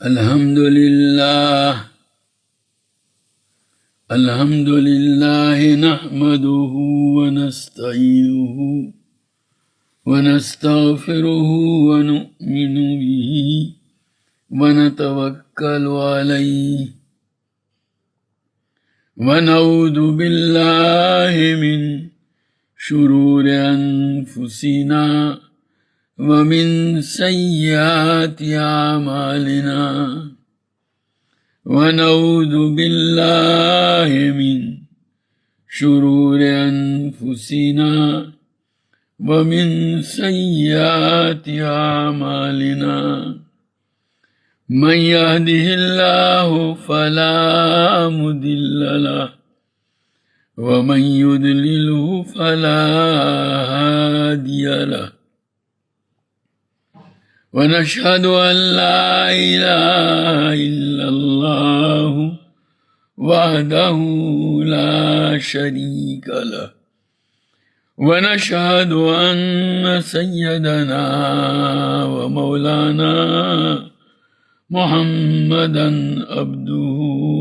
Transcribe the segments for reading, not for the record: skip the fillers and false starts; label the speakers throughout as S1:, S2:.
S1: الحمد لله نحمده ونستعينه ونستغفره ونؤمن به ونتوكل عليه ونعوذ بالله من شرور أنفسنا ومن سيئات أعمالنا ونعوذ بالله من شرور أنفسنا ومن سيئات أعمالنا من يهده الله فلا مضل له ومن يضلله فلا هادي له ونشهد أن لا إله إلا الله وحده لا شريك له ونشهد أن سيدنا ومولانا محمدا عبده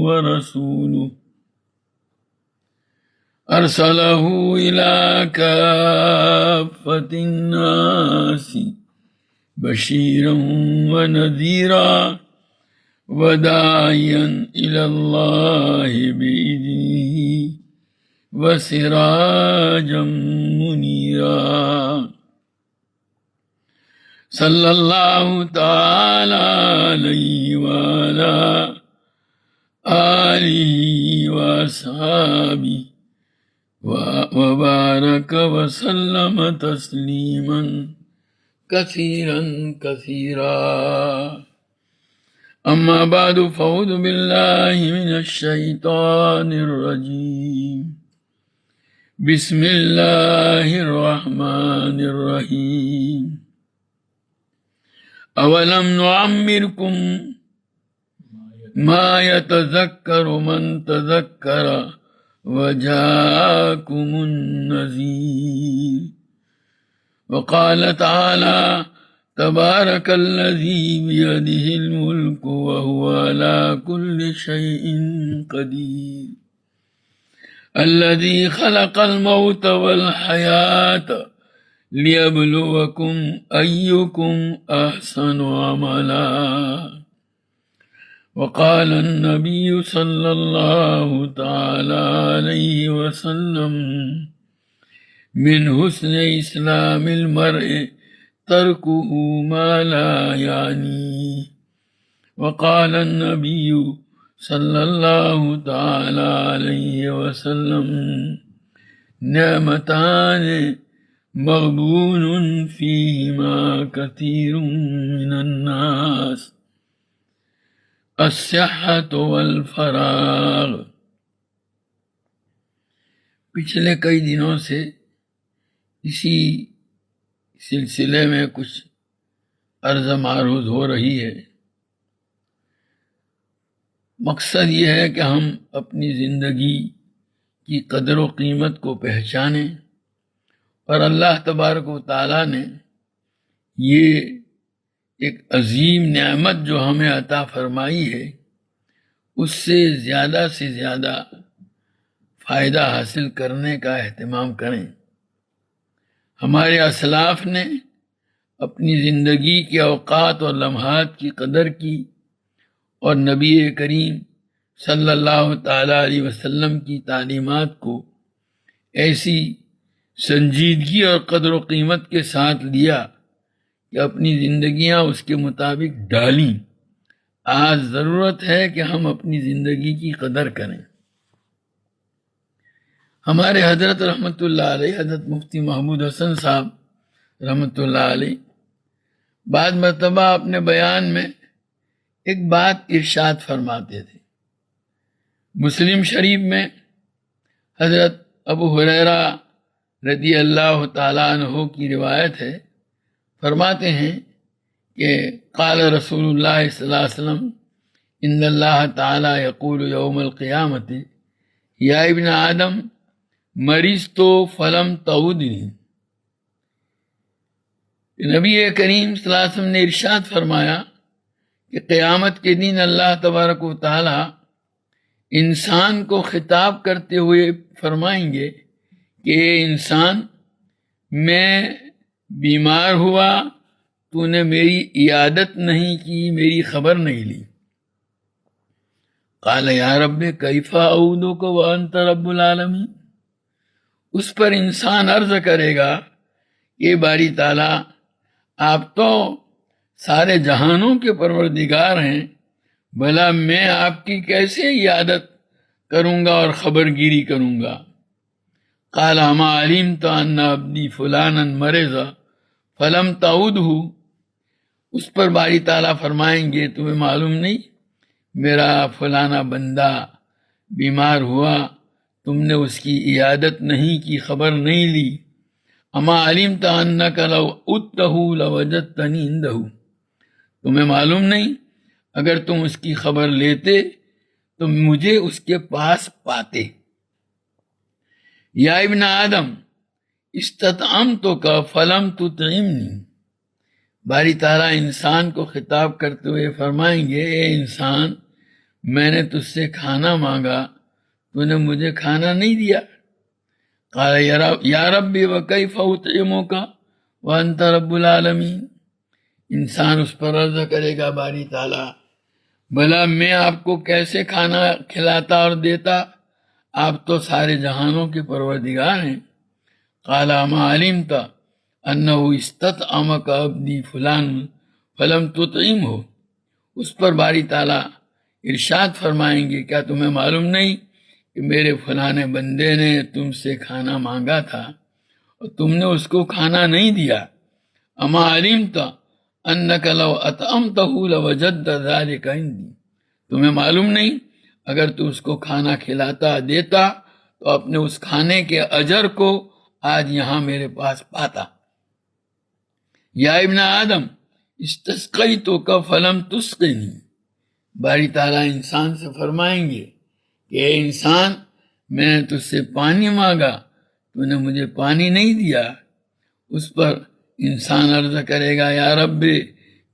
S1: ورسوله أرسله إلى كافة الناس بشيرا ونذيرا وداعيا إلى الله بإذنه وسراجا منيرا صلى الله تعالى عليه وعلى آله وأصحابه وبارك وسلم تسليما كثيرا كثيرا. أما بعد فأعوذ بالله من الشيطان الرجيم. بسم الله الرحمن الرحيم. أولم نعمركم ما يتذكر من تذكر وجاءكم النذير. وقال تعالى تبارك الذي بيده الملك وهو على كل شيء قدير الذي خلق الموت والحياة ليبلوكم أيكم أحسن عملا. وقال النبي صلى الله تعالى عليه وسلم من حسن اسلام المرء تركه ما لا يعنيه. وقال النبي صلى الله تعالى عليه وسلم نعمتان مغبون فيهما كثير من الناس الصحة والفراغ. پچھلے کئی دنوں سے اسی سلسلے میں کچھ عرض معروض ہو رہی ہے. مقصد یہ ہے کہ ہم اپنی زندگی کی قدر و قیمت کو پہچانیں اور اللہ تبارک و تعالیٰ نے یہ ایک عظیم نعمت جو ہمیں عطا فرمائی ہے اس سے زیادہ فائدہ حاصل کرنے کا اہتمام کریں. ہمارے اسلاف نے اپنی زندگی کے اوقات اور لمحات کی قدر کی اور نبی کریم صلی اللہ تعالیٰ علیہ وسلم کی تعلیمات کو ایسی سنجیدگی اور قدر و قیمت کے ساتھ لیا کہ اپنی زندگیاں اس کے مطابق ڈالیں. آج ضرورت ہے کہ ہم اپنی زندگی کی قدر کریں. ہمارے حضرت رحمۃ اللہ علیہ حضرت مفتی محمود حسن صاحب رحمۃ اللہ علیہ بعض مرتبہ اپنے بیان میں ایک بات ارشاد فرماتے تھے. مسلم شریف میں حضرت ابو ہریرہ رضی اللہ تعالیٰ عنہ کی روایت ہے. فرماتے ہیں کہ قال رسول اللہ صلی اللہ علیہ وسلم ان اللہ تعالیٰ یقول یوم القیامت یا ابن آدم مریض تو فلم تعودنی. نبی کریم صلی اللہ علیہ وسلم نے ارشاد فرمایا کہ قیامت کے دن اللہ تبارک و تعالی انسان کو خطاب کرتے ہوئے فرمائیں گے کہ اے انسان، میں بیمار ہوا، تو نے میری عیادت نہیں کی، میری خبر نہیں لی۔ قال یا رب کیف اعودک وانت رب العالمین۔ اس پر انسان عرض کرے گا کہ باری تعالیٰ، آپ تو سارے جہانوں کے پروردگار ہیں، بھلا میں آپ کی کیسے عیادت کروں گا اور خبر گیری کروں گا؟ قال اما علمت ان عبدی فلانا مرض فلم تعودہ۔ اس پر باری تعالیٰ فرمائیں گے تمہیں معلوم نہیں میرا فلانا بندہ بیمار ہوا، تم نے اس کی عیادت نہیں کی، خبر نہیں لی۔ اما علمت انک لو عدتہ لوجدتنی عندہ۔ تمہیں معلوم نہیں اگر تم اس کی خبر لیتے تو مجھے اس کے پاس پاتے۔ یا ابن آدم استطعمتک فلم تطعمنی۔ باری تعالیٰ انسان کو خطاب کرتے ہوئے فرمائیں گے اے انسان، میں نے تجھ سے کھانا مانگا، تو نے مجھے کھانا نہیں دیا۔ قال یا رب وکیف اطعمک وانت رب العالمین۔ انسان اس پر عرض کرے گا باری تعالیٰ، بھلا میں آپ کو کیسے کھانا کھلاتا اور دیتا، آپ تو سارے جہانوں کے پروردگار ہیں۔ قال اما علمت انہ استطعمک عبدی فلان فلم تطعمہ۔ اس پر باری تعالیٰ ارشاد فرمائیں گے کیا تمہیں معلوم نہیں کہ میرے فلانے بندے نے تم سے کھانا مانگا تھا اور تم نے اس کو کھانا نہیں دیا؟ اما علمت انک لو اطعمتہ لوجدت ذلک عندی۔ تمہیں معلوم نہیں اگر تو اس کو کھانا کھلاتا دیتا تو اپنے اس کھانے کے اجر کو آج یہاں میرے پاس پاتا۔ یا ابن آدم استسقیتک فلم تسقنی۔ باری تعالیٰ انسان سے فرمائیں گے کہ اے انسان، میں نے تجھ سے پانی مانگا، تو نے مجھے پانی نہیں دیا۔ اس پر انسان عرض کرے گا یا رب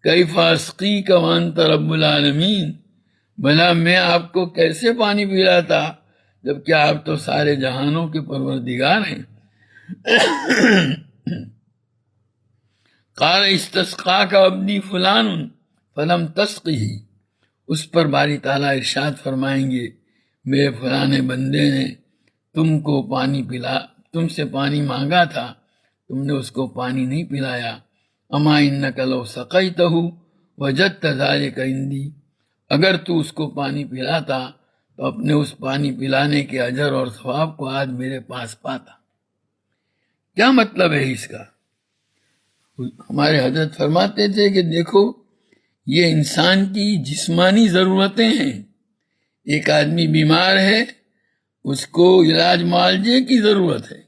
S1: کیف اسقیک وانت رب العالمین۔ بھلا میں آپ کو کیسے پانی پلاتا جبکہ آپ تو سارے جہانوں کے پروردگار ہیں۔ قال استسقاک عبدی فلان فلم تسقہ۔ اس پر باری تعالیٰ ارشاد فرمائیں گے میرے فلانے بندے نے تم سے پانی مانگا تھا، تم نے اس کو پانی نہیں پلایا۔ اما انک لو سقیتہ وجدت ذلک عندی۔ اگر تو اس کو پانی پلاتا تو اپنے اس پانی پلانے کے اجر اور ثواب کو آج میرے پاس پاتا۔ کیا مطلب ہے اس کا؟ ہمارے حضرت فرماتے تھے کہ دیکھو، یہ انسان کی جسمانی ضرورتیں ہیں۔ ایک آدمی بیمار ہے، اس کو علاج معالجے کی ضرورت ہے۔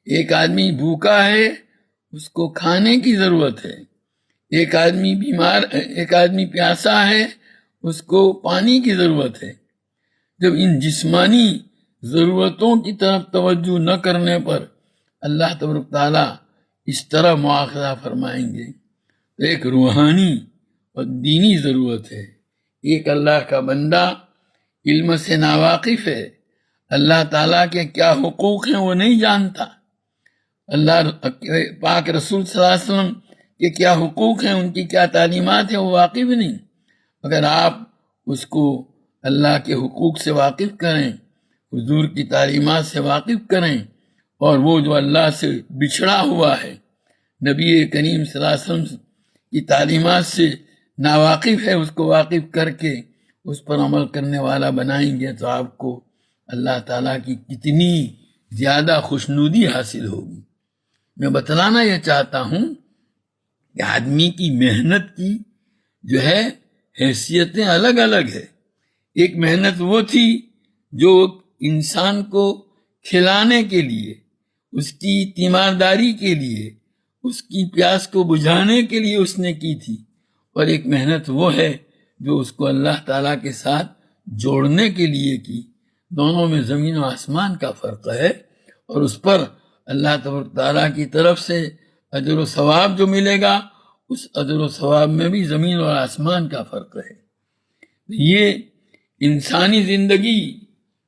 S1: ایک آدمی بھوکا ہے، اس کو کھانے کی ضرورت ہے۔ ایک آدمی پیاسا ہے، اس کو پانی کی ضرورت ہے۔ جب ان جسمانی ضرورتوں کی طرف توجہ نہ کرنے پر اللہ تبارک تعالیٰ اس طرح مواخذہ فرمائیں گے، تو ایک روحانی اور دینی ضرورت ہے۔ ایک اللہ کا بندہ علم سے ناواقف ہے، اللہ تعالیٰ کے کیا حقوق ہیں وہ نہیں جانتا، اللہ پاک رسول صلی اللہ علیہ وسلم کے کیا حقوق ہیں، ان کی کیا تعلیمات ہیں، وہ واقف نہیں۔ اگر آپ اس کو اللہ کے حقوق سے واقف کریں، حضور کی تعلیمات سے واقف کریں، اور وہ جو اللہ سے بچھڑا ہوا ہے، نبی کریم صلی اللہ علیہ وسلم کی تعلیمات سے ناواقف ہے، اس کو واقف کر کے اس پر عمل کرنے والا بنائیں گے تو آپ کو اللہ تعالیٰ کی کتنی زیادہ خوشنودی حاصل ہوگی۔ میں بتلانا یہ چاہتا ہوں کہ آدمی کی محنت کی جو ہے حیثیتیں الگ الگ ہے۔ ایک محنت وہ تھی جو انسان کو کھلانے کے لیے، اس کی تیمارداری کے لیے، اس کی پیاس کو بجھانے کے لیے اس نے کی تھی، اور ایک محنت وہ ہے جو اس کو اللہ تعالیٰ کے ساتھ جوڑنے کے لیے کی۔ دونوں میں زمین و آسمان کا فرق ہے، اور اس پر اللہ تبارک تعالیٰ کی طرف سے اجر و ثواب جو ملے گا اس اجر و ثواب میں بھی زمین اور آسمان کا فرق ہے۔ یہ انسانی زندگی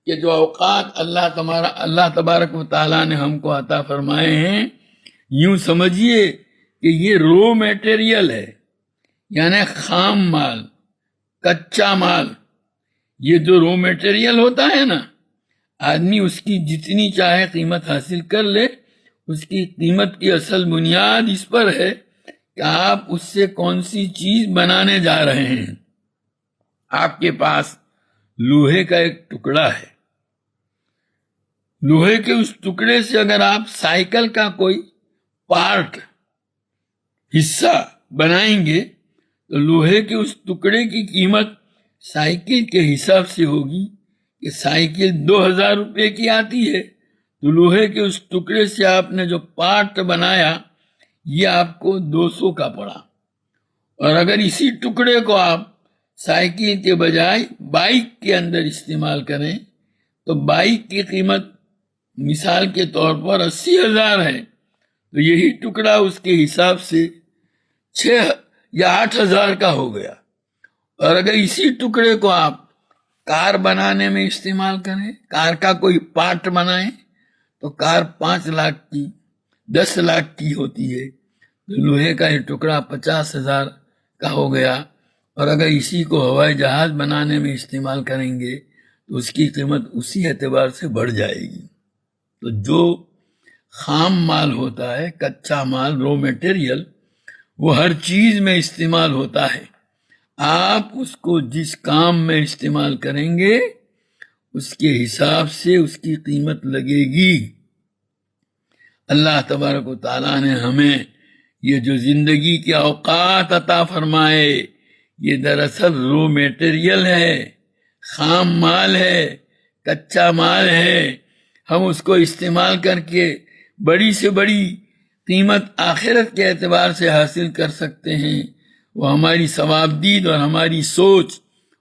S1: کے جو اوقات اللہ تبارک و تعالیٰ نے ہم کو عطا فرمائے ہیں، یوں سمجھیے کہ یہ رو میٹیریل ہے، یعنی خام مال، کچا مال۔ یہ جو رو میٹیریل ہوتا ہے نا، آدمی اس کی جتنی چاہے قیمت حاصل کر لے، اس کی قیمت کی اصل بنیاد اس پر ہے کہ آپ اس سے کون سی چیز بنانے جا رہے ہیں۔ آپ کے پاس لوہے کا ایک ٹکڑا ہے، لوہے کے اس ٹکڑے سے اگر آپ سائیکل کا کوئی پارٹ، حصہ بنائیں گے تو لوہے کے اس ٹکڑے کی قیمت سائیکل کے حساب سے ہوگی کہ سائیکل 2000 روپے کی آتی ہے، تو لوہے کے اس ٹکڑے سے آپ نے جو پارٹ بنایا یہ آپ کو 200 کا پڑا۔ اور اگر اسی ٹکڑے کو آپ سائیکل کے بجائے بائک کے اندر استعمال کریں تو بائک کی قیمت مثال کے طور پر 80,000 ہے، تو یہی ٹکڑا اس کے حساب سے 6 یا 8,000 کا ہو گیا۔ اور اگر اسی ٹکڑے کو آپ کار بنانے میں استعمال کریں، کار کا کوئی پارٹ بنائیں، تو کار 5 لاکھ کی، 10 لاکھ کی ہوتی ہے، تو لوہے کا یہ ٹکڑا 50,000 کا ہو گیا۔ اور اگر اسی کو ہوائی جہاز بنانے میں استعمال کریں گے تو اس کی قیمت اسی اعتبار سے بڑھ جائے گی۔ تو جو خام مال ہوتا ہے، کچا مال، رو میٹیریل، وہ ہر چیز میں استعمال ہوتا ہے۔ آپ اس کو جس کام میں استعمال کریں گے اس کے حساب سے اس کی قیمت لگے گی۔ اللہ تبارک و تعالیٰ نے ہمیں یہ جو زندگی کے اوقات عطا فرمائے، یہ دراصل رو میٹیریل ہے، خام مال ہے، کچا مال ہے۔ ہم اس کو استعمال کر کے بڑی سے بڑی قیمت آخرت کے اعتبار سے حاصل کر سکتے ہیں۔ وہ ہماری ثوابدید اور ہماری سوچ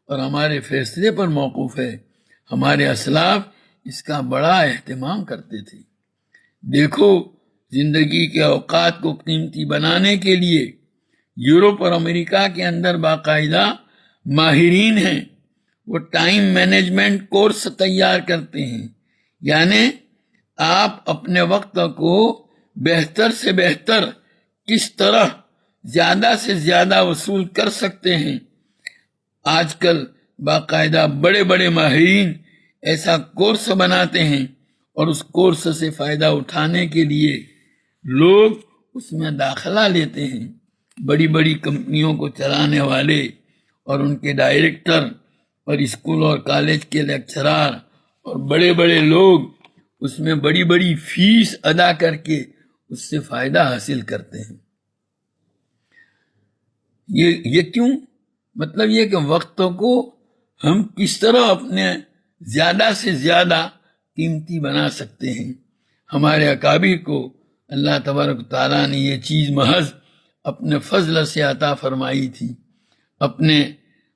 S1: اور ہمارے فیصلے پر موقوف ہے۔ ہمارے اسلاف اس کا بڑا اہتمام کرتے تھے۔ دیکھو، زندگی کے اوقات کو قیمتی بنانے کے لیے یورپ اور امریکہ کے اندر باقاعدہ ماہرین ہیں، وہ ٹائم مینجمنٹ کورس تیار کرتے ہیں، یعنی آپ اپنے وقت کو بہتر سے بہتر کس طرح زیادہ سے زیادہ وصول کر سکتے ہیں۔ آج کل باقاعدہ بڑے بڑے ماہرین ایسا کورس بناتے ہیں، اور اس کورس سے فائدہ اٹھانے کے لیے لوگ اس میں داخلہ لیتے ہیں۔ بڑی بڑی کمپنیوں کو چلانے والے اور ان کے ڈائریکٹر اور اسکول اور کالج کے لیکچرار اور بڑے بڑے لوگ اس میں بڑی بڑی فیس ادا کر کے اس سے فائدہ حاصل کرتے ہیں۔ یہ کیوں؟ مطلب یہ کہ وقت کو ہم کس طرح اپنے زیادہ سے زیادہ قیمتی بنا سکتے ہیں۔ ہمارے اکابر کو اللہ تبارک تعالیٰ نے یہ چیز محض اپنے فضل سے عطا فرمائی تھی۔ اپنے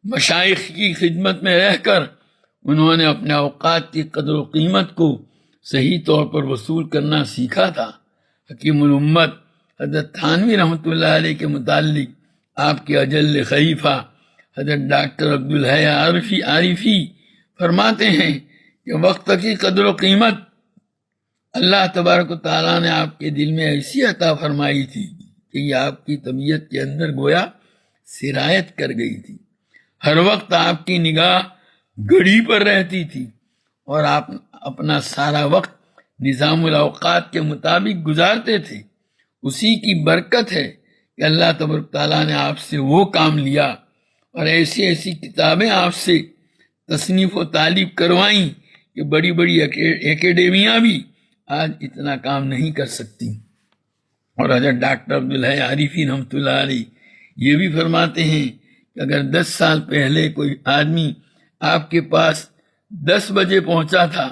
S1: مشائخ کی خدمت میں رہ کر انہوں نے اپنے اوقات کی قدر و قیمت کو صحیح طور پر وصول کرنا سیکھا تھا۔ حکیم الامت حضرت تھانوی رحمۃ اللہ علیہ کے متعلق آپ کے اجل خلیفہ حضرت ڈاکٹر عبدالحی عارفی فرماتے ہیں کہ وقت کی قدر و قیمت اللہ تبارک و تعالیٰ نے آپ کے دل میں ایسی عطا فرمائی تھی کہ یہ آپ کی طبیعت کے اندر گویا سرایت کر گئی تھی۔ ہر وقت آپ کی نگاہ گھڑی پر رہتی تھی اور آپ اپنا سارا وقت نظام الاوقات کے مطابق گزارتے تھے۔ اسی کی برکت ہے کہ اللہ تبارک تعالیٰ نے آپ سے وہ کام لیا اور ایسی ایسی کتابیں آپ سے تصنیف و تالیف کروائیں کہ بڑی بڑی اکیڈمیاں بھی آج اتنا کام نہیں کر سکتی۔ اور حضرت ڈاکٹر عبدالحی عارفی رحمۃ اللہ علیہ یہ بھی فرماتے ہیں کہ اگر 10 سال پہلے کوئی آدمی آپ کے پاس 10 بجے پہنچا تھا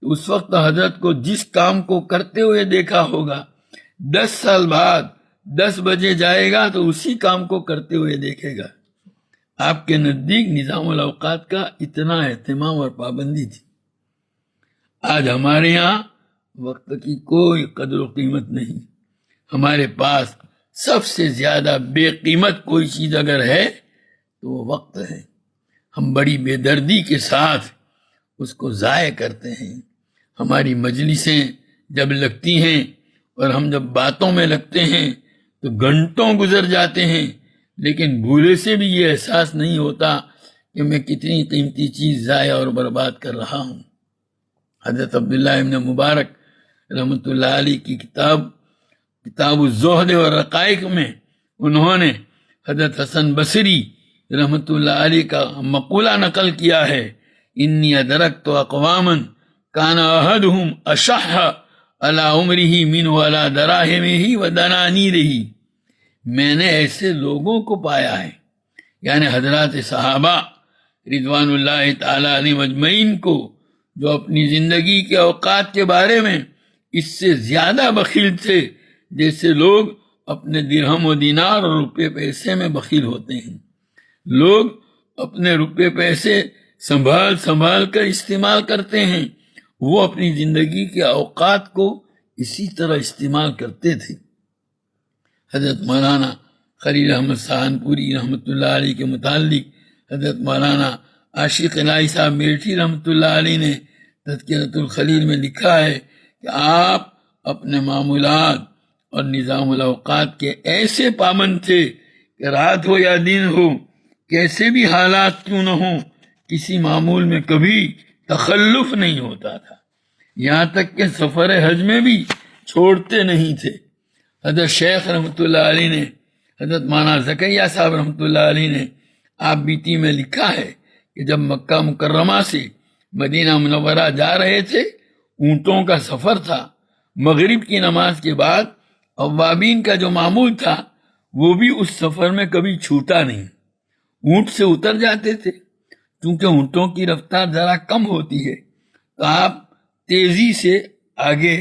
S1: تو اس وقت حضرت کو جس کام کو کرتے ہوئے دیکھا ہوگا، 10 سال بعد 10 بجے جائے گا تو اسی کام کو کرتے ہوئے دیکھے گا۔ آپ کے نزدیک نظام الاوقات کا اتنا اہتمام اور پابندی تھی۔ آج ہمارے یہاں وقت کی کوئی قدر و قیمت نہیں۔ ہمارے پاس سب سے زیادہ بے قیمت کوئی چیز اگر ہے تو وہ وقت ہے۔ ہم بڑی بے دردی کے ساتھ اس کو ضائع کرتے ہیں۔ ہماری مجلسیں جب لگتی ہیں اور ہم جب باتوں میں لگتے ہیں تو گھنٹوں گزر جاتے ہیں، لیکن بھولے سے بھی یہ احساس نہیں ہوتا کہ میں کتنی قیمتی چیز ضائع اور برباد کر رہا ہوں۔ حضرت عبداللہ ابن مبارک رحمۃ اللہ علیہ کی کتاب الزہد اور رقائق میں انہوں نے حضرت حسن بصری رحمۃ اللہ علیہ کا مقولہ نقل کیا ہے، انی ادرکت اقواما کان احدہم اشح علی عمرہ من علی دراہمہ ودنانیرہ، میں نے ایسے لوگوں کو پایا ہے، یعنی حضرات صحابہ رضوان اللہ تعالی علیہ مجمعین کو، جو اپنی زندگی کے اوقات کے بارے میں اس سے زیادہ بخیل تھے جیسے لوگ اپنے درہم و دینار اور روپے پیسے میں بخیل ہوتے ہیں۔ لوگ اپنے روپے پیسے سنبھال کر استعمال کرتے ہیں، وہ اپنی زندگی کے اوقات کو اسی طرح استعمال کرتے تھے۔ حضرت مولانا خلیل احمد سہارنپوری رحمۃ اللہ علیہ کے متعلق حضرت مولانا عاشق الہی صاحب میرٹھی رحمۃ اللہ علیہ نے تذکرۃ الخلیل میں لکھا ہے کہ آپ اپنے معمولات اور نظام الاوقات کے ایسے پابند تھے کہ رات ہو یا دن ہو، کیسے بھی حالات کیوں نہ ہوں، کسی معمول میں کبھی تخلف نہیں ہوتا تھا، یہاں تک کہ سفر حج میں بھی چھوڑتے نہیں تھے۔ حضرت شیخ رحمۃ اللہ علیہ نے، حضرت مولانا زکریا صاحب رحمۃ اللہ علیہ نے آپ بیتی میں لکھا ہے کہ جب مکہ مکرمہ سے مدینہ منورہ جا رہے تھے، اونٹوں کا سفر تھا، مغرب کی نماز کے بعد اوابین کا جو معمول تھا وہ بھی اس سفر میں کبھی چھوٹا نہیں، اونٹ سے اتر جاتے تھے، چونکہ اونٹوں کی رفتار ذرا کم ہوتی ہے تو آپ تیزی سے آگے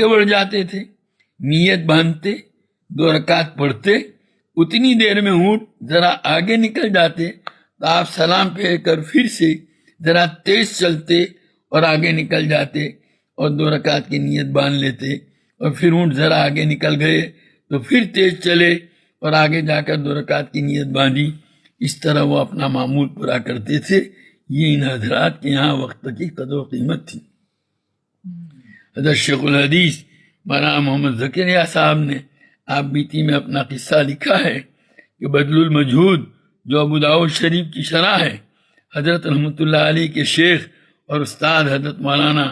S1: بڑھ جاتے تھے، نیت باندھتے، 2 رکعت پڑھتے، اتنی دیر میں اونٹ ذرا آگے نکل جاتے تو آپ سلام پھیر کر پھر سے ذرا تیز چلتے اور آگے نکل جاتے اور 2 رکعت کی نیت باندھ لیتے، اور پھر اونٹ ذرا آگے نکل گئے تو پھر تیز چلے اور آگے جا کر 2 رکعت کی نیت باندھی۔ اس طرح وہ اپنا معمول پورا کرتے تھے۔ یہ ان حضرات کے یہاں وقت کی قدر و قیمت تھی۔ حضرت شیخ الحدیث مولانا محمد زکریا صاحب نے آپ بیتی میں اپنا قصہ لکھا ہے کہ بدل المجہود جو ابو داؤد شریف کی شرح ہے، حضرت رحمۃ اللہ علیہ کے شیخ اور استاد حضرت مولانا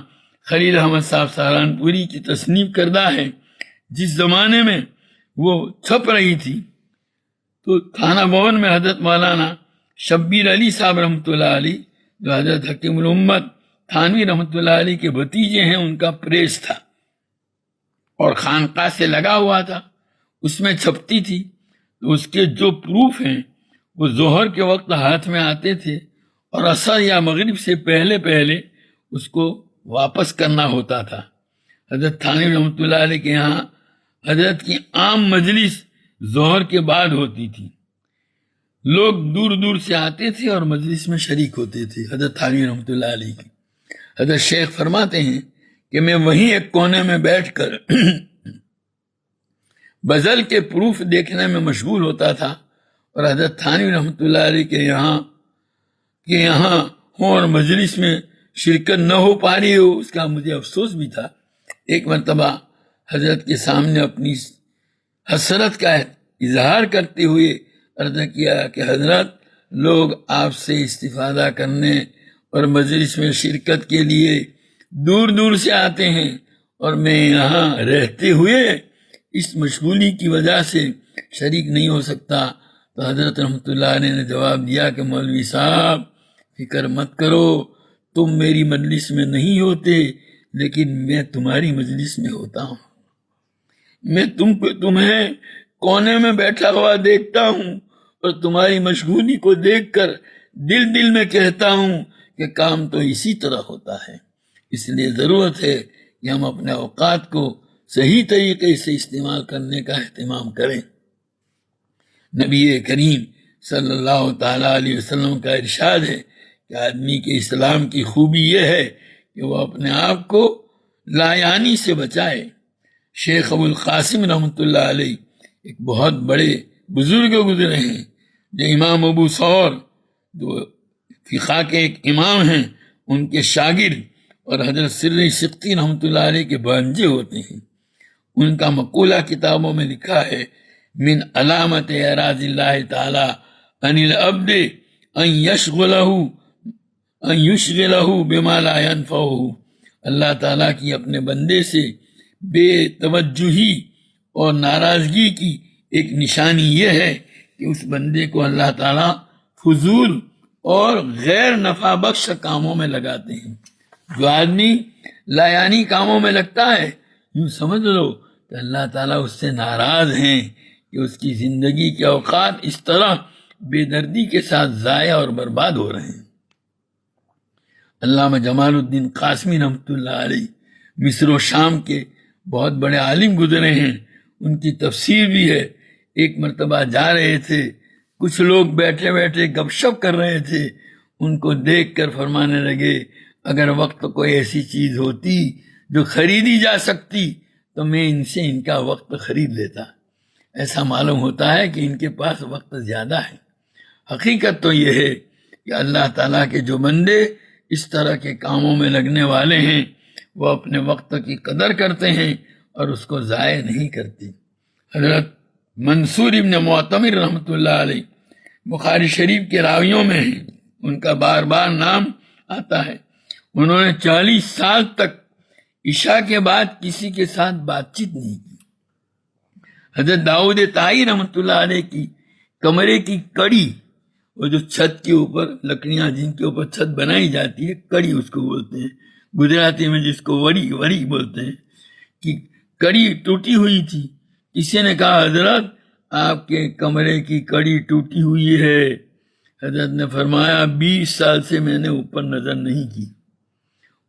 S1: خلیل احمد صاحب سہارنپوری کی تصنیف کردہ ہے، جس زمانے میں وہ چھپ رہی تھی تو تھانہ بھون میں حضرت مولانا شبیر علی صاحب رحمۃ اللہ علیہ جو حضرت حکیم الامت تھانوی رحمۃ اللہ علیہ کے بھتیجے ہیں، ان کا پریس تھا اور خانقاہ سے لگا ہوا تھا، اس میں چھپتی تھی، تو اس کے جو پروف ہیں وہ ظہر کے وقت ہاتھ میں آتے تھے اور عصر یا مغرب سے پہلے اس کو واپس کرنا ہوتا تھا۔ حضرت تھانوی رحمۃ اللہ علیہ کے یہاں حضرت کی عام مجلس ظہر کے بعد ہوتی تھی، لوگ دور دور سے آتے تھے اور مجلس میں شریک ہوتے تھے حضرت تھانوی رحمۃ اللہ علیہ کی۔ حضرت شیخ فرماتے ہیں کہ میں وہیں ایک کونے میں بیٹھ کر بزل کے پروف دیکھنے میں مشغول ہوتا تھا، اور حضرت تھانوی رحمۃ اللہ علیہ کے یہاں ہوں اور مجلس میں شرکت نہ ہو پا رہی ہو، اس کا مجھے افسوس بھی تھا۔ ایک مرتبہ حضرت کے سامنے اپنی حسرت کا اظہار کرتے ہوئے عرض کیا کہ حضرت، لوگ آپ سے استفادہ کرنے اور مجلس میں شرکت کے لیے دور دور سے آتے ہیں، اور میں یہاں رہتے ہوئے اس مشغولی کی وجہ سے شریک نہیں ہو سکتا۔ تو حضرت رحمۃ اللہ علیہ نے جواب دیا کہ مولوی صاحب فکر مت کرو، تم میری مجلس میں نہیں ہوتے لیکن میں تمہاری مجلس میں ہوتا ہوں، میں تمہیں کونے میں بیٹھا ہوا دیکھتا ہوں اور تمہاری مشغولی کو دیکھ کر دل میں کہتا ہوں کہ کام تو اسی طرح ہوتا ہے۔ اس لیے ضرورت ہے کہ ہم اپنے اوقات کو صحیح طریقے سے استعمال کرنے کا اہتمام کریں۔ نبی کریم صلی اللہ تعالیٰ علیہ وسلم کا ارشاد ہے کہ آدمی کے اسلام کی خوبی یہ ہے کہ وہ اپنے آپ کو لایانی سے بچائے، شیخ ابو القاسم رحمۃ اللہ علیہ ایک بہت بڑے بزرگ گزرے ہیں، جو امام ابو ثور جو فقہ کے ایک امام ہیں ان کے شاگرد اور حضرت سری سقطی رحمۃ اللہ علیہ کے بھانجے ہوتے ہیں۔ ان کا مقولہ کتابوں میں لکھا ہے، من علامت اعراض اللہ تعالی عن العبد ان یشغلہ بما لا ینفعہ، اللہ تعالیٰ کی اپنے بندے سے بے توجہی اور ناراضگی کی ایک نشانی یہ ہے کہ اس بندے کو اللہ تعالیٰ فضول اور غیر نفع بخش کاموں میں لگاتے ہیں۔ جو آدمی لایانی کاموں میں لگتا ہے، یوں سمجھ لو کہ اللہ تعالیٰ اس سے ناراض ہیں کہ اس کی زندگی کے اوقات اس طرح بے دردی کے ساتھ ضائع اور برباد ہو رہے ہیں۔ علامہ جمال الدین قاسمی رحمۃ اللہ علیہ مصر و شام کے بہت بڑے عالم گزرے ہیں، ان کی تفسیر بھی ہے۔ ایک مرتبہ جا رہے تھے، کچھ لوگ بیٹھے بیٹھے گپ شپ کر رہے تھے، ان کو دیکھ کر فرمانے لگے، اگر وقت کوئی ایسی چیز ہوتی جو خریدی جا سکتی تو میں ان سے ان کا وقت خرید لیتا۔ ایسا معلوم ہوتا ہے کہ ان کے پاس وقت زیادہ ہے۔ حقیقت تو یہ ہے کہ اللہ تعالیٰ کے جو بندے اس طرح کے کاموں میں لگنے والے ہیں، وہ اپنے وقت کی قدر کرتے ہیں اور اس کو ضائع نہیں کرتے۔ حضرت منصور ابن معتمر رحمۃ اللہ علیہ بخاری شریف کے راویوں میں ہیں، ان کا بار بار نام آتا ہے۔ انہوں نے 40 سال تک عشاء کے بعد کسی کے ساتھ بات چیت نہیں کی۔ حضرت داؤد طائی رحمۃ اللہ علیہ کی کمرے کی کڑی، وہ جو چھت کے اوپر لکڑیاں جن کے اوپر چھت بنائی جاتی ہے، کڑی اس کو بولتے ہیں، گجراتی میں جس کو وڑی بولتے ہیں، کہ کڑی ٹوٹی ہوئی تھی۔ کسی نے کہا، حضرت آپ کے کمرے کی کڑی ٹوٹی ہوئی ہے۔ حضرت نے فرمایا، 20 سال سے میں نے اوپر نظر نہیں کی۔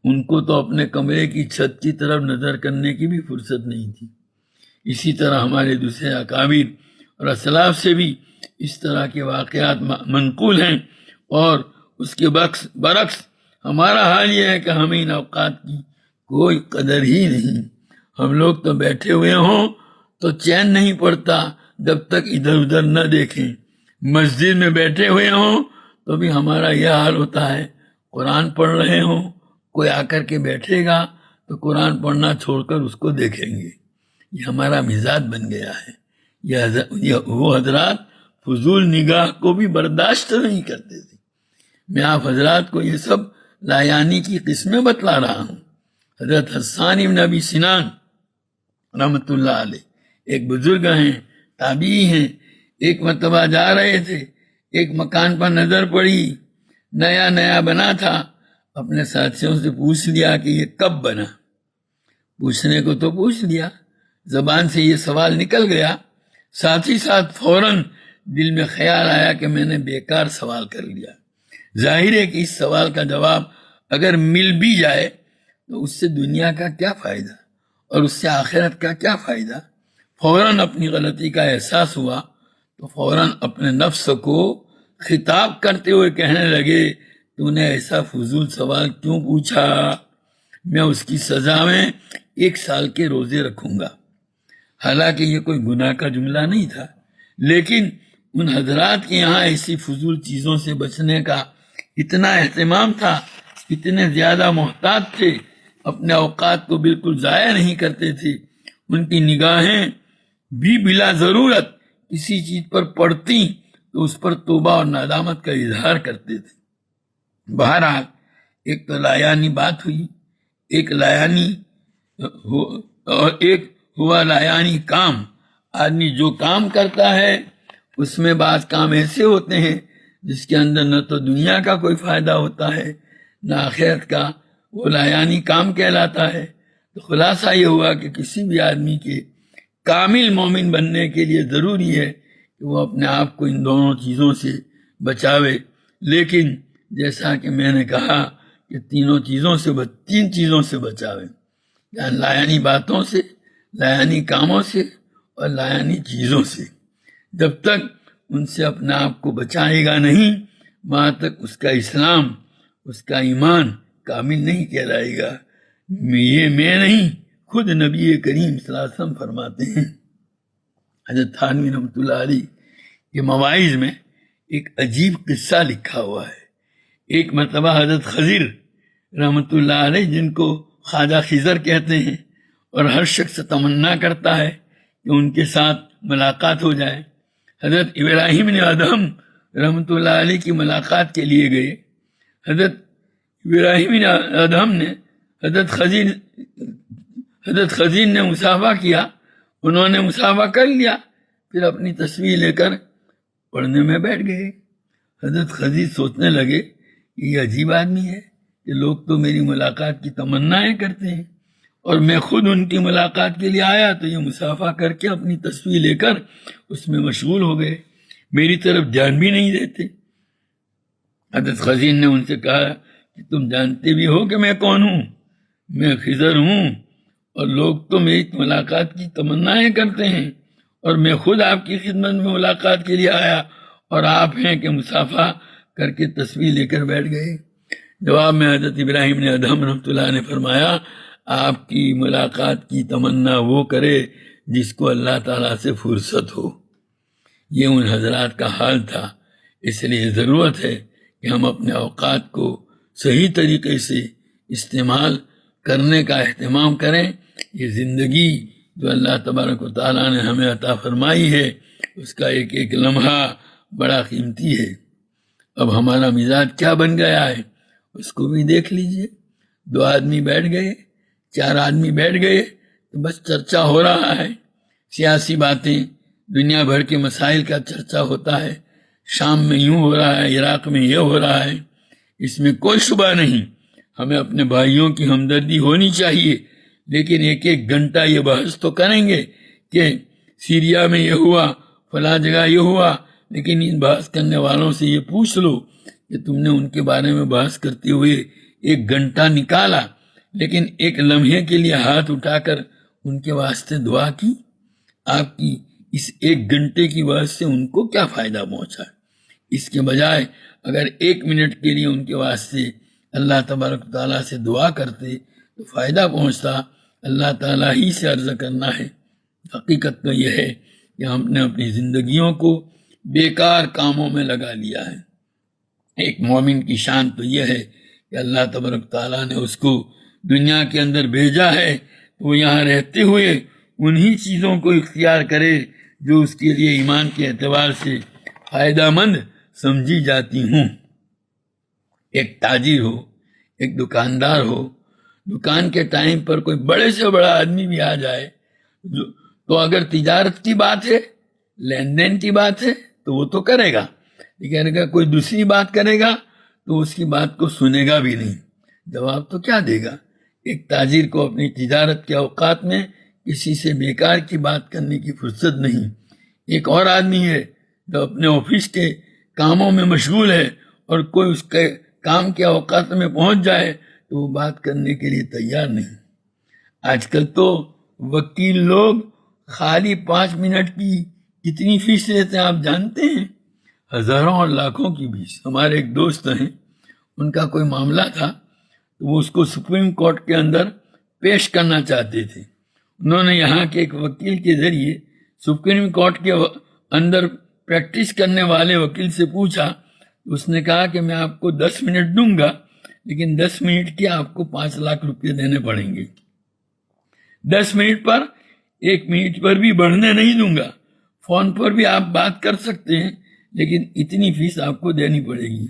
S1: ان کو تو اپنے کمرے کی چھت کی طرف نظر کرنے کی بھی فرصت نہیں تھی۔ اسی طرح ہمارے دوسرے اکابر اور اسلاف سے بھی اس طرح کے واقعات منقول ہیں، اور اس کے برعکس ہمارا حال یہ ہے کہ ہمیں ان اوقات کی کوئی قدر ہی نہیں۔ ہم لوگ تو بیٹھے ہوئے ہوں تو چین نہیں پڑتا جب تک ادھر ادھر نہ دیکھیں، مسجد میں بیٹھے ہوئے ہوں تو بھی ہمارا یہ حال ہوتا ہے، قرآن پڑھ رہے ہوں، کوئی آ کر کے بیٹھے گا تو قرآن پڑھنا چھوڑ کر اس کو دیکھیں گے۔ یہ ہمارا مزاج بن گیا ہے۔ وہ حضرات فضول نگاہ کو بھی برداشت نہیں کرتے تھے۔ میں آپ حضرات کو یہ سب لایانی کی قسمیں بتلا رہا ہوں۔ حضرت حسان بن ابی سنان رحمۃ اللہ علیہ ایک بزرگ ہیں، تابعی ہیں، ایک مرتبہ جا رہے تھے، ایک مکان پر نظر پڑی، نیا بنا تھا۔ اپنے ساتھیوں سے پوچھ لیا کہ یہ کب بنا؟ پوچھنے کو تو پوچھ لیا، زبان سے یہ سوال نکل گیا، ساتھ ہی ساتھ فوراً دل میں خیال آیا کہ میں نے بیکار سوال کر لیا۔ ظاہر ہے کہ اس سوال کا جواب اگر مل بھی جائے تو اس سے دنیا کا کیا فائدہ اور اس سے آخرت کا کیا فائدہ۔ فوراً اپنی غلطی کا احساس ہوا تو فوراً اپنے نفس کو خطاب کرتے ہوئے کہنے لگے، تو نے ایسا فضول سوال کیوں پوچھا؟ میں اس کی سزا میں 1 سال کے روزے رکھوں گا۔ حالانکہ یہ کوئی گناہ کا جملہ نہیں تھا، لیکن ان حضرات کے یہاں ایسی فضول چیزوں سے بچنے کا اتنا اہتمام تھا، اتنے زیادہ محتاط تھے، اپنے اوقات کو بالکل ضائع نہیں کرتے تھے۔ ان کی نگاہیں بھی بلا ضرورت کسی چیز پر پڑتی تو اس پر توبہ اور ندامت کا اظہار کرتے تھے۔ بہرحال ایک تو لایانی بات ہوئی، ایک ہوا لایانی کام۔ آدمی جو کام کرتا ہے اس میں بعض کام ایسے ہوتے ہیں جس کے اندر نہ تو دنیا کا کوئی فائدہ ہوتا ہے نہ آخرت کا، وہ لایانی کام کہلاتا ہے۔ تو خلاصہ یہ ہوا کہ کسی بھی آدمی کے کامل مومن بننے کے لیے ضروری ہے کہ وہ اپنے آپ کو ان دونوں چیزوں سے بچاوے۔ لیکن جیسا کہ میں نے کہا کہ 3 چیزوں سے بچاوے، یعنی لایانی باتوں سے، لایانی کاموں سے اور لایانی چیزوں سے۔ جب تک ان سے اپنے آپ کو بچائے گا نہیں، وہاں تک اس کا اسلام، اس کا ایمان کامل نہیں کہلائے گا۔ یہ میں نہیں، خود نبی کریم صلی اللہ علیہ وسلم فرماتے ہیں، حضرت تھانوی رحمۃ اللہ علیہ کے مواعظ میں ایک عجیب قصہ لکھا ہوا ہے۔ ایک مرتبہ حضرت خضر رحمۃ اللہ علیہ، جن کو خواجہ خضر کہتے ہیں، اور ہر شخص تمنا کرتا ہے کہ ان کے ساتھ ملاقات ہو جائے، حضرت ابراہیم نے ادہم رحمۃ اللہ علیہ کی ملاقات کے لیے گئے۔ حضرت ابراہیم نے ادہم نے حضرت خضر نے مصافحہ کیا، انہوں نے مصافحہ کر لیا، پھر اپنی تصویر لے کر پڑھنے میں بیٹھ گئے۔ حضرت خضر سوچنے لگے کہ یہ عجیب آدمی ہے کہ لوگ تو میری ملاقات کی تمنائیں کرتے ہیں، اور میں خود ان کی ملاقات کے لیے آیا تو یہ مصافحہ کر کے اپنی تصویر لے کر اس میں مشغول ہو گئے، میری طرف دھیان بھی نہیں دیتے۔ حضرت خضر نے ان سے کہا کہ تم جانتے بھی ہو کہ میں کون ہوں، میں خضر ہوں، اور لوگ تو میری ملاقات کی تمنائیں کرتے ہیں، اور میں خود آپ کی خدمت میں ملاقات کے لیے آیا، اور آپ ہیں کہ مصافحہ کر کے تصویر لے کر بیٹھ گئے۔ جواب میں حضرت ابراہیم نے ادہم رحمۃ اللہ نے فرمایا، آپ کی ملاقات کی تمنا وہ کرے جس کو اللہ تعالیٰ سے فرصت ہو۔ یہ ان حضرات کا حال تھا، اس لیے ضرورت ہے کہ ہم اپنے اوقات کو صحیح طریقے سے استعمال کرنے کا اہتمام کریں۔ یہ زندگی جو اللہ تبارک و تعالیٰ نے ہمیں عطا فرمائی ہے، اس کا ایک ایک لمحہ بڑا قیمتی ہے۔ اب ہمارا مزاج کیا بن گیا ہے اس کو بھی دیکھ لیجئے۔ 2 آدمی بیٹھ گئے، 4 آدمی بیٹھ گئے تو بس چرچا ہو رہا ہے، سیاسی باتیں، دنیا بھر کے مسائل کا چرچا ہوتا ہے، شام میں یوں ہو رہا ہے، عراق میں یہ ہو رہا ہے۔ اس میں کوئی شبہ نہیں، ہمیں اپنے بھائیوں کی ہمدردی ہونی چاہیے، لیکن ایک ایک گھنٹہ یہ بحث تو کریں گے کہ سیریا میں یہ ہوا، فلاں جگہ یہ ہوا، لیکن ان بحث کرنے والوں سے یہ پوچھ لو کہ تم نے ان کے بارے میں بحث کرتے ہوئے 1 گھنٹہ نکالا، لیکن ایک لمحے کے لیے ہاتھ اٹھا کر ان کے واسطے دعا کی؟ آپ کی اس 1 گھنٹے کی وجہ سے ان کو کیا فائدہ پہنچا؟ اس کے بجائے اگر 1 منٹ کے لیے ان کے واسطے اللہ تبارک و تعالیٰ سے دعا کرتے تو فائدہ پہنچتا۔ اللہ تعالیٰ ہی سے عرض کرنا ہے۔ حقیقت تو یہ ہے کہ ہم نے اپنی زندگیوں کو بیکار کاموں میں لگا لیا ہے۔ ایک مومن کی شان تو یہ ہے کہ اللہ تبارک و تعالیٰ نے اس کو دنیا کے اندر بھیجا ہے تو وہ یہاں رہتے ہوئے انہی چیزوں کو اختیار کرے جو اس کے لیے ایمان کے اعتبار سے فائدہ مند سمجھی جاتی ہوں۔ ایک تاجر ہو، ایک دکاندار ہو، دکان کے ٹائم پر کوئی بڑے سے بڑا آدمی بھی آ جائے تو اگر تجارت کی بات ہے، لین دین کی بات ہے تو وہ تو کرے گا، لیکن اگر کوئی دوسری بات کرے گا تو اس کی بات کو سنے گا بھی نہیں، جواب تو کیا دے گا؟ ایک تاجر کو اپنی تجارت کے اوقات میں کسی سے بیکار کی بات کرنے کی فرصت نہیں۔ ایک اور آدمی ہے جو اپنے آفس کے کاموں میں مشغول ہے، اور کوئی اس کے کام کے اوقات میں پہنچ جائے تو وہ بات کرنے کے لیے تیار نہیں۔ آج کل تو وکیل لوگ خالی 5 منٹ کی کتنی فیس لیتے ہیں آپ جانتے ہیں؟ ہزاروں اور لاکھوں کی فیس۔ ہمارے ایک دوست ہیں، ان کا کوئی معاملہ تھا تو وہ اس کو سپریم کورٹ کے اندر پیش کرنا چاہتے تھے۔ انہوں نے یہاں کے ایک وکیل کے ذریعے سپریم کورٹ کے اندر پریکٹس کرنے والے وکیل سے پوچھا، اس نے کہا کہ میں آپ کو 10 منٹ دوں گا، لیکن 10 منٹ کے آپ کو 5 لاکھ روپے دینے پڑیں گے۔ 10 منٹ پر 1 منٹ پر بھی بڑھنے نہیں دوں گا، فون پر بھی آپ بات کر سکتے ہیں، لیکن اتنی فیس آپ کو دینی پڑے گی۔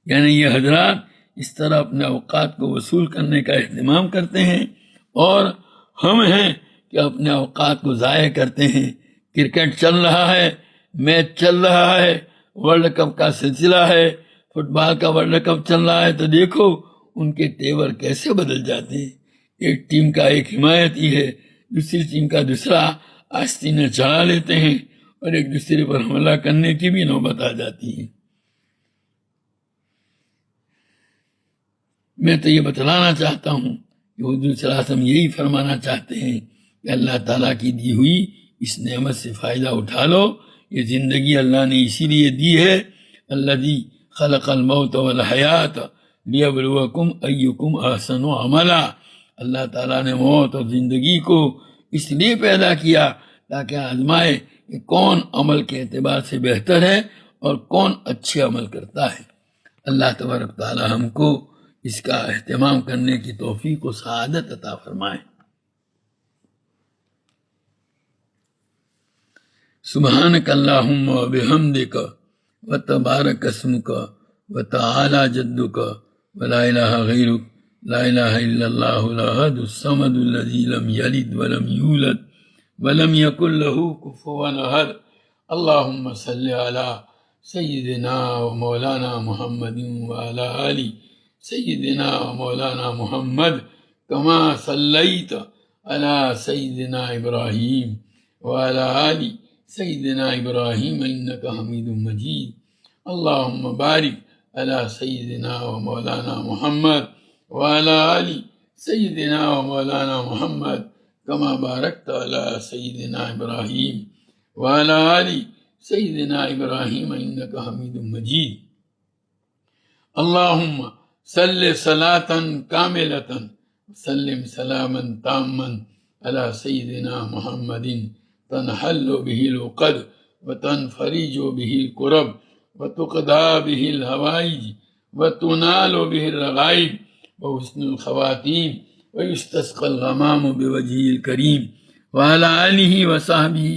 S1: یعنی یہ حضرات اس طرح اپنے اوقات کو وصول کرنے کا اہتمام کرتے ہیں، اور ہم ہیں کہ اپنے اوقات کو ضائع کرتے ہیں۔ کرکٹ چل رہا ہے، میچ چل رہا ہے، ورلڈ کپ کا سلسلہ ہے، فٹ بال کا ورلڈ کپ چل رہا ہے، تو دیکھو ان کے تیور کیسے بدل جاتے ہیں۔ ایک ٹیم کا ایک حمایتی ہے، دوسری ٹیم کا دوسرا آستینیں چڑھا لیتے ہیں، اور ایک دوسرے پر حملہ کرنے کی بھی نوبت آ جاتی ہے۔ میں تو یہ بتلانا چاہتا ہوں کہ حضور صلی اللہ علیہ وسلم یہی فرمانا چاہتے ہیں کہ اللہ تعالیٰ کی دی ہوئی اس نعمت سے فائدہ اٹھا لو۔ یہ زندگی اللہ نے اسی لیے دی ہے، الذی خلق الموت والحیات لیبلوکم ایکم احسن عملا۔ اللہ تعالیٰ نے موت اور زندگی کو اس لیے پیدا کیا تاکہ آزمائے کہ کون عمل کے اعتبار سے بہتر ہے اور کون اچھے عمل کرتا ہے۔ اللہ تبارک تعالیٰ ہم کو اس کا اہتمام کرنے کی توفیق و سعادت عطا فرمائے۔ سبحانک اللہم و بحمدک و تبارک اسمک و تعالی جدک و لا الہ غیرک لا الہ الا اللہ الاحد الصمد الذی لم یلد ولم یولد ولم یکن لہ کفوا احد۔ اللہم صلی علی سیدنا و مولانا محمد وعلی آل سیدنا و مولانا محمد کما صلیت علی سیدنا ابراہیم وعلی آل سیدنا ابراہیم انک حمید مجید۔ اللہم بارک علی سیدنا و مولانا محمد وعلی آل سیدنا و مولانا محمد کما بارکت علی سیدنا ابراہیم وعلی آل سیدنا ابراہیم انک حمید مجید۔ اللہم صلی صلاۃ کاملۃ وسلم سلاما تاما علی سیدنا محمد تنحل به العقد وتنفرج به الكرب وتقضى به الحوائج وتنال به الرغائب وحسن الخواتيم ويستسقى الغمام بوجهه الكريم وعلى آله وصحبه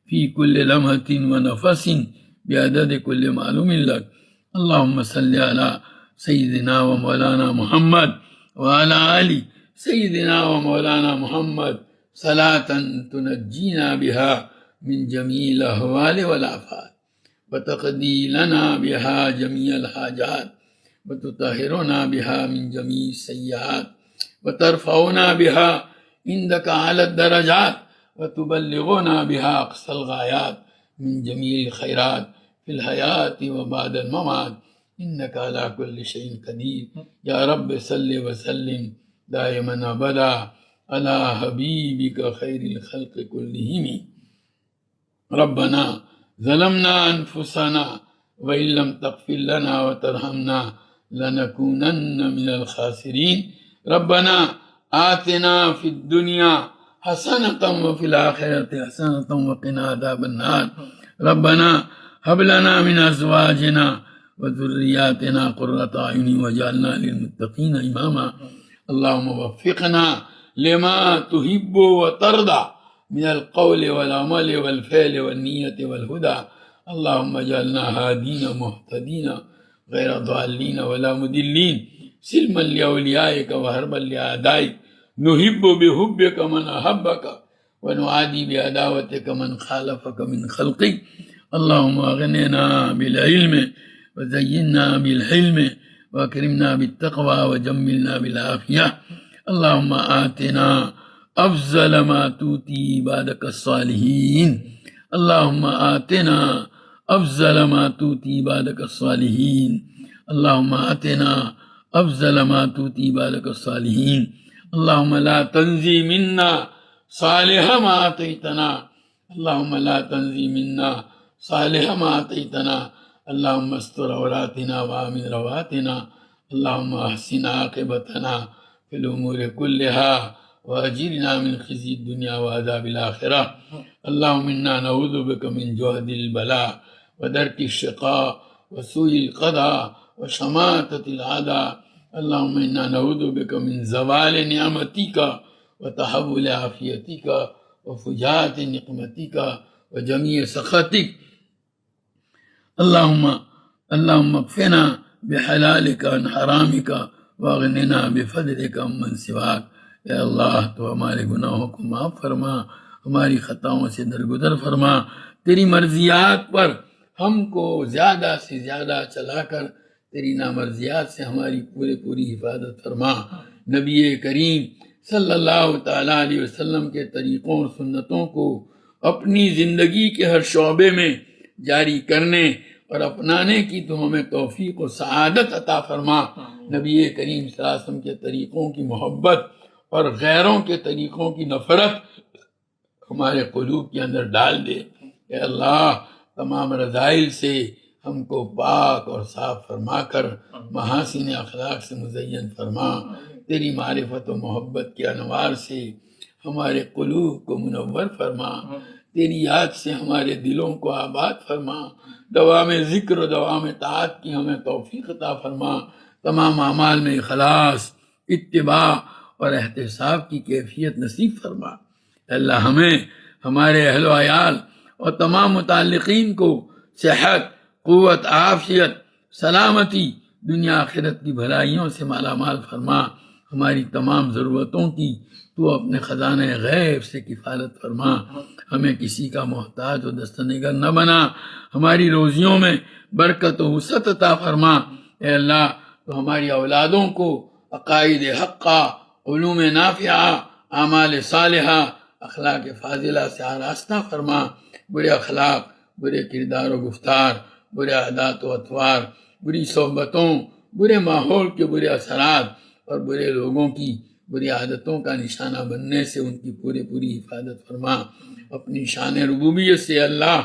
S1: في كل لمحة ونفس بعدد كل معلوم لك۔ اللهم صل على سيدنا ومولانا محمد وعلى آل سيدنا ومولانا محمد صلاة تنجينا بها من جميع الأهوال والآفات وتقضي لنا بها جميع الحاجات وتطهرنا بها من جميع السيئات وترفعنا بها عندك على الدرجات وتبلغنا بها أقصى الغايات من جميع الخيرات في الحياة وبعد الممات إنك على كل شيء قدير۔ يا رب صل وسلم دائما أبدا على حبيبك خير الخلق كلهم۔ ربنا ظلمنا أنفسنا وإن لم تغفر لنا وترحمنا لنكونن من الخاسرين۔ ربنا آتنا في الدنيا حسنة وفي الآخرة حسنة وقنا عذاب النار۔ ربنا هب لنا من أزواجنا وذرياتنا قرة أعين واجعلنا للمتقين إماما۔ اللهم وفقنا لما تحب وترضى من القول والعمل والفعل والنية والهدى۔ اللهم اجعلنا هادين مهتدين غير ضالين ولا مضلين، سلما لأوليائك وهربا لأعدائك، نحب بحبك من أحبك ونعادي بعداوتك من خالفك من خلقك۔ اللهم أغننا بالعلم وزينا بالحلم واكرمنا بالتقوى وجملنا بالعافية۔ اللهم آتنا أفضل ما تؤتي عبادك الصالحين۔ اللهم آتنا أفضل ما تؤتي عبادك الصالحين۔ اللهم آتنا أفضل ما تؤتي عبادك الصالحين۔ اللهم لا تنزي منا صالح ما آتيتنا، اللهم لا تنزي منا صالح ما آتيتنا۔ اللهم استر عوراتنا وآمن رواتنا، اللهم أحسن عاقبتنا في الأمور كلها وأجرنا من خزي الدنيا وعذاب الآخرة۔ اللهم إنا نعوذ بك من جهد البلاء ودرك الشقاء وسوء القضاء وشماتة الأعداء۔ اللهم إنا نعوذ بك من زوال نعمتك وتحول عافيتك وفجاءة نقمتك وجميع سخطك۔ اللهم اكفنا بحلالك عن حرامك واغننا بفضلك عمن سواك۔ اے اللہ تو ہمارے گناہوں کو معاف فرما، ہماری خطاؤں سے درگزر فرما، تیری مرضیات پر ہم کو زیادہ سے زیادہ چلا کر تیری نامرضیات سے ہماری پوری حفاظت فرما۔ نبی کریم صلی اللہ تعالیٰ علیہ وسلم کے طریقوں اور سنتوں کو اپنی زندگی کے ہر شعبے میں جاری کرنے اور اپنانے کی تو ہمیں توفیق و سعادت عطا فرما۔ نبی کریم صلی اللہ علیہ وسلم کے طریقوں کی محبت اور غیروں کے طریقوں کی نفرت ہمارے قلوب کے اندر ڈال دے۔ اے اللہ تمام رذائل سے ہم کو پاک اور صاف فرما کر محاسن اخلاق سے مزین فرما، تیری معرفت و محبت کے انوار سے ہمارے قلوب کو منور فرما، تیری یاد سے ہمارے دلوں کو آباد فرما، دوام ذکر و دوام طاعت کی ہمیں توفیق عطا فرما، تمام اعمال میں اخلاص، اتباع اور احتساب کی کیفیت نصیب فرما۔ اے اللہ ہمیں، ہمارے اہل و عیال اور تمام متعلقین کو صحت، قوت، عافیت، سلامتی، دنیا آخرت کی بھلائیوں سے مالا مال فرما، ہماری تمام ضرورتوں کی تو اپنے خزانہ غیب سے کفالت فرما، ہمیں کسی کا محتاج و دستنگر نہ بنا، ہماری روزیوں میں برکت و وسعت عطا فرما۔ اے اللہ تو ہماری اولادوں کو عقائد حقہ، علوم نافعہ، اعمال صالحہ، اخلاق فاضلہ سے آراستہ فرما، برے اخلاق، برے کردار و گفتار، برے عادات و اطوار، بری صحبتوں، برے ماحول کے برے اثرات اور برے لوگوں کی بری عادتوں کا نشانہ بننے سے ان کی پوری حفاظت فرما۔ اپنی شان ربوبیت سے اللہ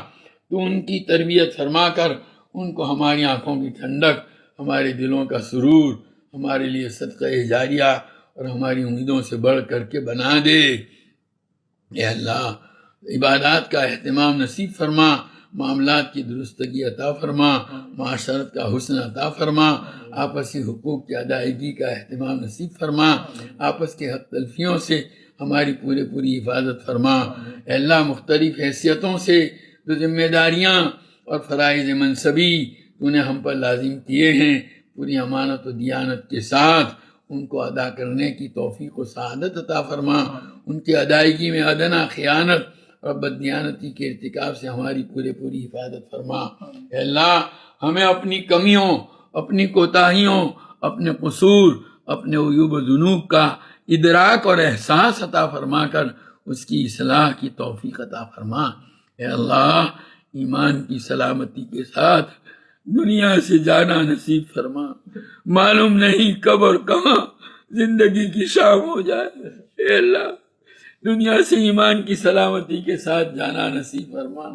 S1: تو ان کی تربیت فرما کر ان کو ہماری آنکھوں کی ٹھنڈک، ہمارے دلوں کا سرور، ہمارے لیے صدقہ جاریہ اور ہماری امیدوں سے بڑھ کر کے بنا دے۔ اے اللہ عبادات کا اہتمام نصیب فرما، معاملات کی درستگی عطا فرما، معاشرت کا حسن عطا فرما، آپسی حقوق کی ادائیگی کا اہتمام نصیب فرما، آپس کے حق تلفیوں سے ہماری پوری حفاظت فرما۔ اے اللہ مختلف حیثیتوں سے جو ذمہ داریاں اور فرائض منصبی تو نے ہم پر لازم کیے ہیں، پوری امانت و دیانت کے ساتھ ان کو ادا کرنے کی توفیق و سعادت عطا فرما، ان کی ادائیگی میں ادنا خیانت اور بددیانتی کے ارتکاب سے ہماری پوری حفاظت فرما۔ اے اللہ ہمیں اپنی کمیوں، اپنی کوتاہیوں، اپنے قصور، اپنے عیوب و ذنوب کا ادراک اور احساس عطا فرما کر اس کی اصلاح کی توفیق عطا فرما۔ اے اللہ ایمان کی سلامتی کے ساتھ دنیا سے جانا نصیب فرما، معلوم نہیں کب اور کہاں زندگی کی شام ہو جائے۔ اے اللہ دنیا سے ایمان کی سلامتی کے ساتھ جانا نصیب فرما،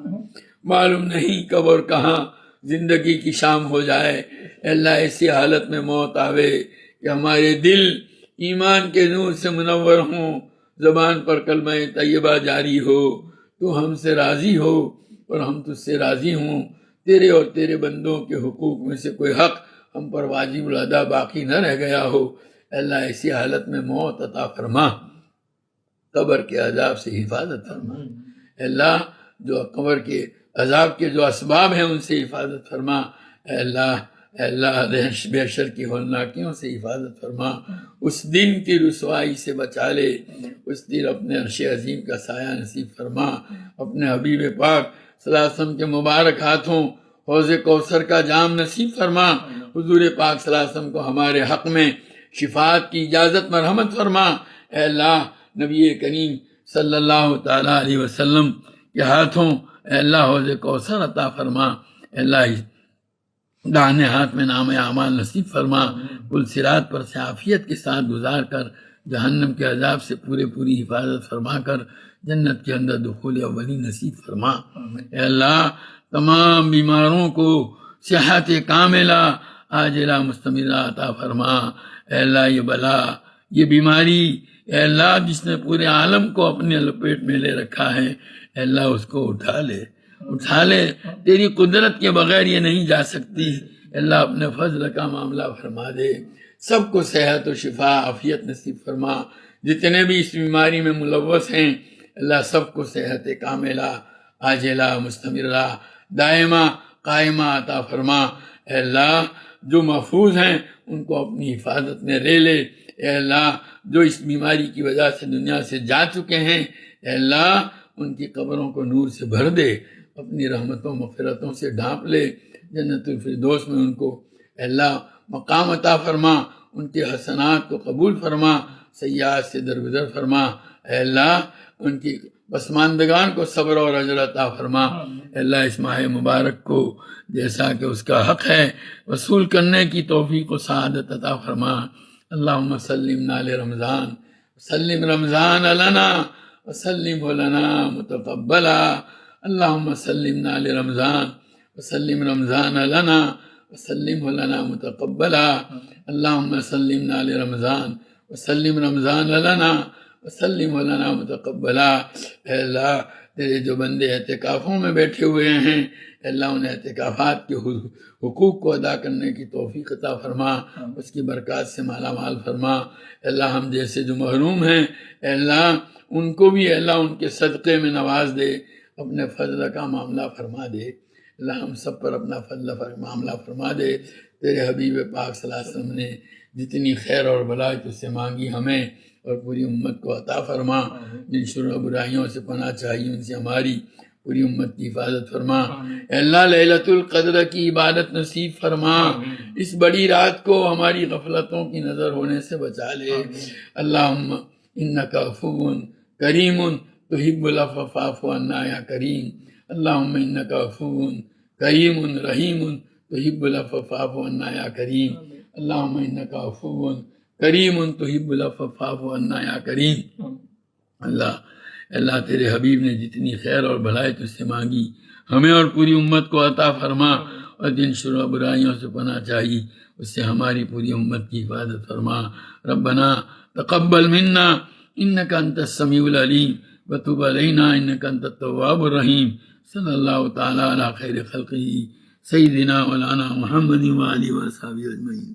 S1: معلوم نہیں کب اور کہاں زندگی کی شام ہو جائے۔ اے اللہ ایسی حالت میں موت آوے کہ ہمارے دل ایمان کے نور سے منور ہوں، زبان پر کلمہ طیبہ جاری ہو، تو ہم سے راضی ہو اور ہم تجھ سے راضی ہوں، تیرے اور تیرے بندوں کے حقوق میں سے کوئی حق ہم پر واجب الادا باقی نہ رہ گیا ہو۔ اے اللہ ایسی حالت میں موت عطا فرما، قبر کے عذاب سے حفاظت فرما۔ اے اللہ جو قبر کے عذاب کے جو اسباب ہیں ان سے حفاظت فرما۔ اے اللہ بے شر کی ہولناکیوں سے حفاظت فرما، اس دن کی رسوائی سے بچا لے، اس دن اپنے عرش عظیم کا سایہ نصیب فرما، اپنے حبیب پاک صلی اللہ علیہ وسلم کے مبارک ہاتھوں حوض کوثر کا جام نصیب فرما، حضور پاک صلی اللہ علیہ وسلم کو ہمارے حق میں شفاعت کی اجازت مرحمت فرما۔ اے اللہ نبی کریم صلی اللہ تعالیٰ علیہ وسلم کے ہاتھوں اے اللہ حوض کوثر عطا فرما۔ اے اللہ داہنے ہاتھ میں نام اعمال نصیب فرما، پل صراط پر سے عافیت کے ساتھ گزار کر جہنم کے عذاب سے پوری حفاظت فرما کر جنت کے اندر دخول اولی نصیب فرما۔ اے اللہ تمام بیماروں کو صحت کاملہ عاجلہ مستمرہ عطا فرما۔ اے اللہ یہ بلا، یہ بیماری، اے اللہ جس نے پورے عالم کو اپنے لپیٹ میں لے رکھا ہے، اے اللہ اس کو اٹھا لے، تیری قدرت کے بغیر یہ نہیں جا سکتی۔ اے اللہ اپنے فضل کا معاملہ فرما دے، سب کو صحت و شفا عافیت نصیب فرما، جتنے بھی اس بیماری میں ملوث ہیں اللہ سب کو صحت کاملہ عاجلہ مستمرہ دائمہ قائمہ عطا فرما۔ اے اللہ جو محفوظ ہیں ان کو اپنی حفاظت میں لے۔ اے اللہ جو اس بیماری کی وجہ سے دنیا سے جا چکے ہیں، اے اللہ ان کی قبروں کو نور سے بھر دے، اپنی رحمتوں مغفرتوں سے ڈھانپ لے، جنت الفردوس میں ان کو اے اللہ مقام عطا فرما، ان کے حسنات کو قبول فرما، سیئات سے درگزر فرما۔ اے اللہ ان کی پسماندگان کو صبر اور اجر عطا فرما۔ اے اللہ اس ماہ مبارک کو جیسا کہ اس کا حق ہے وصول کرنے کی توفیق و سعادت عطا فرما۔ اللہم سلمنا لرمضان، سلم رمضان لنا وسلمه لنا متقبلا۔ اللہم سلمنا لرمضان وسلم رمضان لنا وسلم لنا متقبلا اللهم سلمنا لرمضان وسلم رمضان لنا وسلم لنا متقبلا۔ اے اللہ تیرے جو بندے اعتکافوں میں بیٹھے ہوئے ہیں، اے اللہ ان اعتکافات کے حقوق کو ادا کرنے کی توفیق عطا فرما، اس کی برکات سے مالا مال فرما۔ اے اللہ ہم جیسے جو محروم ہیں، اے اللہ ان کو بھی اے اللہ ان کے صدقے میں نواز دے، اپنے فضل کا معاملہ فرما دے۔ اللہ ہم سب پر اپنا فضل معاملہ فرما دے۔ تیرے حبیب پاک صلی اللہ علیہ وسلم نے جتنی خیر اور بھلائی تجھ سے مانگی ہمیں اور پوری امت کو عطا فرما۔ جن شر و برائیوں سے پناہ چاہیے ان سے ہماری پوری امت کی حفاظت فرما۔ اے اللہ لیلۃ القدر کی عبادت نصیب فرما، اس بڑی رات کو ہماری غفلتوں کی نظر ہونے سے بچا لے۔ اللہم انک عفو کریم تحب العفو فاعف عنا یا کریم۔ اللہم انک عفو کریم رحیم تحب العفو فاعف عنا یا کریم۔ اللہم انک عفو کریم تحب العفو فاعف عنا یا کریم۔ اللہ تیرے حبیب نے جتنی خیر اور بھلائی تجھ سے مانگی ہمیں اور پوری امت کو عطا فرما، اور جن شر و برائیوں سے پناہ چاہیے اس سے ہماری پوری امت کی حفاظت فرما۔ ربنا تقبل منا انک انت السمیع العلیم وتب علینا انک انت التواب الرحیم۔ صلی اللہ تعالی علی خیر خلقہ سیدنا مولانا محمد وآلہ وصحبہ اجمعین۔